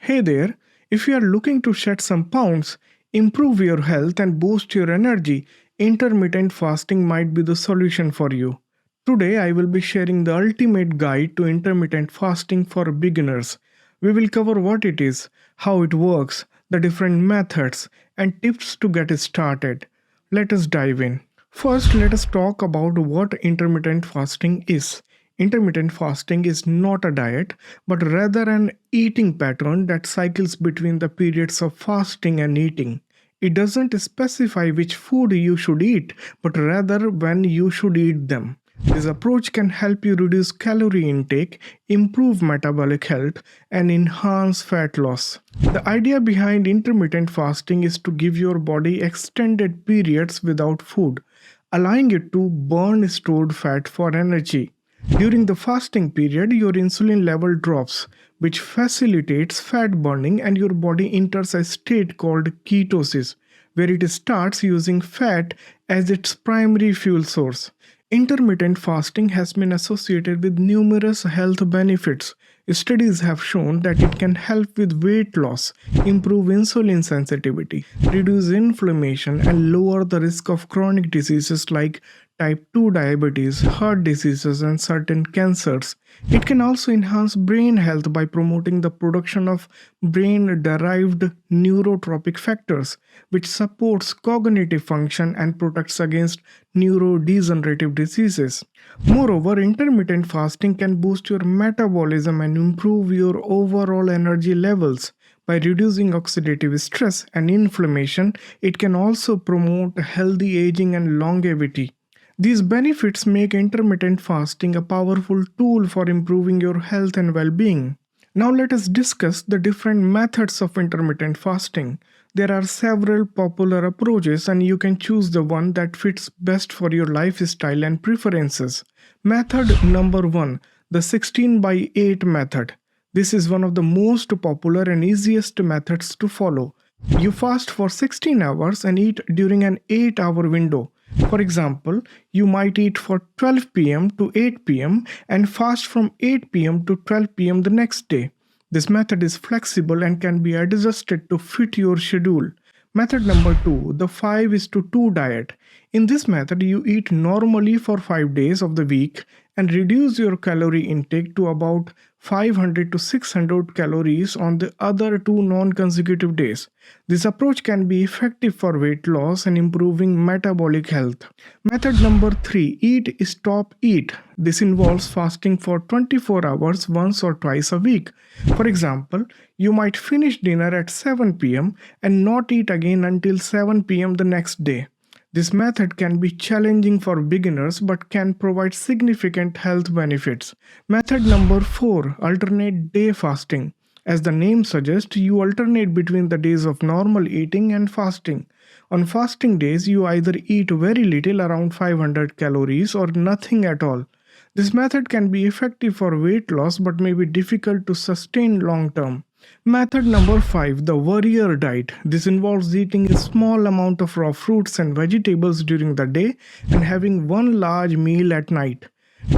Hey there, if you are looking to shed some pounds, improve your health, and boost your energy, intermittent fasting might be the solution for you. Today, I will be sharing the ultimate guide to intermittent fasting for beginners. We will cover what it is, how it works, the different methods, and tips to get started. Let us dive in. First, let us talk about what intermittent fasting is. Intermittent fasting is not a diet, but rather an eating pattern that cycles between the periods of fasting and eating. It doesn't specify which food you should eat, but rather when you should eat them. This approach can help you reduce calorie intake, improve metabolic health, and enhance fat loss. The idea behind intermittent fasting is to give your body extended periods without food, allowing it to burn stored fat for energy. During the fasting period, your insulin level drops, which facilitates fat burning, and your body enters a state called ketosis, where it starts using fat as its primary fuel source. Intermittent fasting has been associated with numerous health benefits. Studies have shown that it can help with weight loss, improve insulin sensitivity, reduce inflammation, and lower the risk of chronic diseases like type 2 diabetes, heart diseases, and certain cancers. It can also enhance brain health by promoting the production of brain-derived neurotropic factors, which supports cognitive function and protects against neurodegenerative diseases. Moreover, intermittent fasting can boost your metabolism and improve your overall energy levels. By reducing oxidative stress and inflammation, it can also promote healthy aging and longevity. These benefits make intermittent fasting a powerful tool for improving your health and well-being. Now let us discuss the different methods of intermittent fasting. There are several popular approaches and you can choose the one that fits best for your lifestyle and preferences. Method number 1, the 16 by 8 method. This is one of the most popular and easiest methods to follow. You fast for 16 hours and eat during an 8-hour window. For example, you might eat for 12 pm to 8 pm and fast from 8 pm to 12 pm the next day. This method is flexible and can be adjusted to fit your schedule. Method number 2, the 5:2 diet. In this method, you eat normally for 5 days of the week and reduce your calorie intake to about 500 to 600 calories on the other 2 non-consecutive days. This approach can be effective for weight loss and improving metabolic health. Method number 3, eat, stop, eat. This involves fasting for 24 hours once or twice a week. For example, you might finish dinner at 7 pm and not eat again until 7 pm the next day. This method can be challenging for beginners but can provide significant health benefits. Method number 4, alternate day fasting. As the name suggests, you alternate between the days of normal eating and fasting. On fasting days, you either eat very little, around 500 calories, or nothing at all. This method can be effective for weight loss but may be difficult to sustain long term. Method number 5, the warrior diet. This involves eating a small amount of raw fruits and vegetables during the day and having one large meal at night.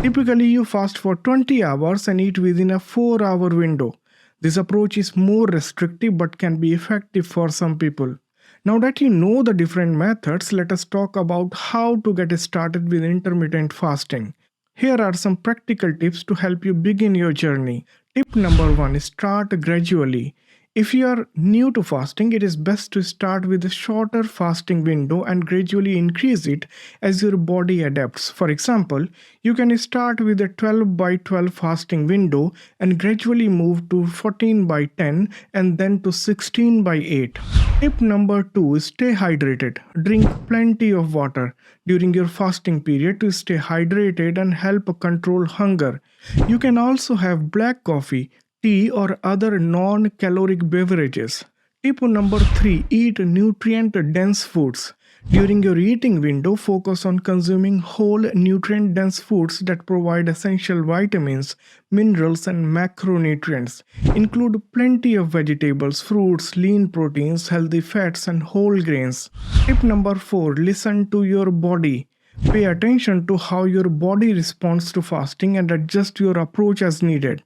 Typically, you fast for 20 hours and eat within a 4-hour window. This approach is more restrictive but can be effective for some people. Now that you know the different methods, let us talk about how to get started with intermittent fasting. Here are some practical tips to help you begin your journey. Tip number 1, start gradually. If you are new to fasting, it is best to start with a shorter fasting window and gradually increase it as your body adapts. For example, you can start with a 12 by 12 fasting window and gradually move to 14 by 10 and then to 16 by 8. Tip number 2, stay hydrated. Drink plenty of water during your fasting period to stay hydrated and help control hunger. You can also have black coffee, tea, or other non-caloric beverages. Tip number 3, eat nutrient-dense foods. During your eating window, focus on consuming whole nutrient-dense foods that provide essential vitamins, minerals, and macronutrients. Include plenty of vegetables, fruits, lean proteins, healthy fats, and whole grains. Tip number 4, listen to your body. Pay attention to how your body responds to fasting and adjust your approach as needed.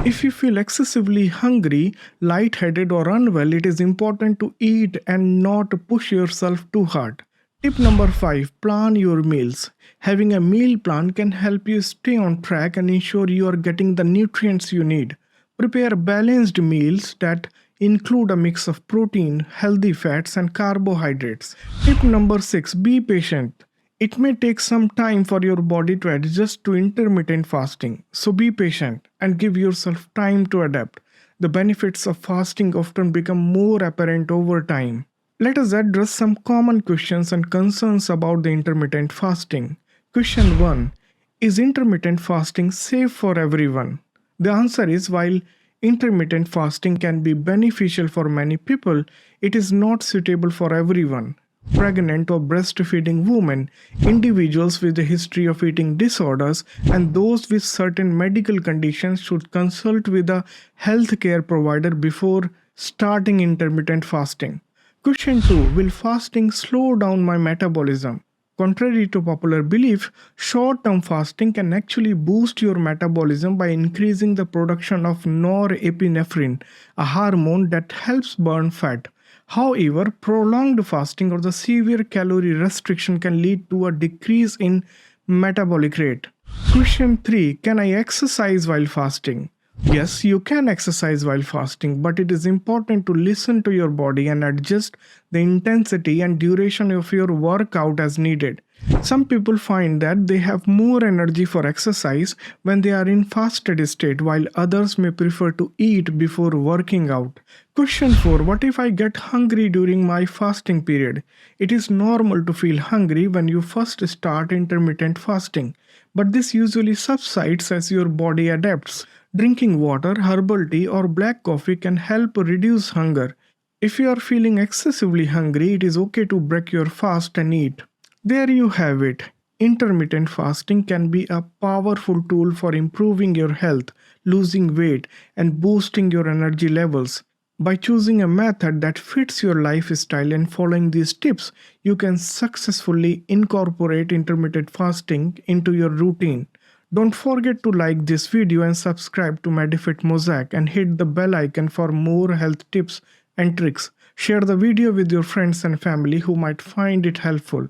If you feel excessively hungry, lightheaded, or unwell, it is important to eat and not push yourself too hard. Tip number 5, plan your meals. Having a meal plan can help you stay on track and ensure you are getting the nutrients you need. Prepare balanced meals that include a mix of protein, healthy fats, and carbohydrates. Tip number 6, be patient. It may take some time for your body to adjust to intermittent fasting, so be patient and give yourself time to adapt. The benefits of fasting often become more apparent over time. Let us address some common questions and concerns about the intermittent fasting. Question 1, is intermittent fasting safe for everyone? The answer is, while intermittent fasting can be beneficial for many people, it is not suitable for everyone. Pregnant or breastfeeding women, individuals with a history of eating disorders, and those with certain medical conditions should consult with a healthcare provider before starting intermittent fasting. Question 2, will fasting slow down my metabolism? Contrary to popular belief, short term fasting can actually boost your metabolism by increasing the production of norepinephrine, a hormone that helps burn fat. However, prolonged fasting or the severe calorie restriction can lead to a decrease in metabolic rate. Question 3, can I exercise while fasting? Yes, you can exercise while fasting, but it is important to listen to your body and adjust the intensity and duration of your workout as needed. Some people find that they have more energy for exercise when they are in fasted state, while others may prefer to eat before working out. Question 4, what if I get hungry during my fasting period? It is normal to feel hungry when you first start intermittent fasting, but this usually subsides as your body adapts. Drinking water, herbal tea, or black coffee can help reduce hunger. If you are feeling excessively hungry, it is okay to break your fast and eat. There you have it. Intermittent fasting can be a powerful tool for improving your health, losing weight, and boosting your energy levels. By choosing a method that fits your lifestyle and following these tips, you can successfully incorporate intermittent fasting into your routine. Don't forget to like this video and subscribe to Medifit Mosaic and hit the bell icon for more health tips and tricks. Share the video with your friends and family who might find it helpful.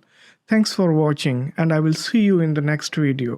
Thanks for watching, and I will see you in the next video.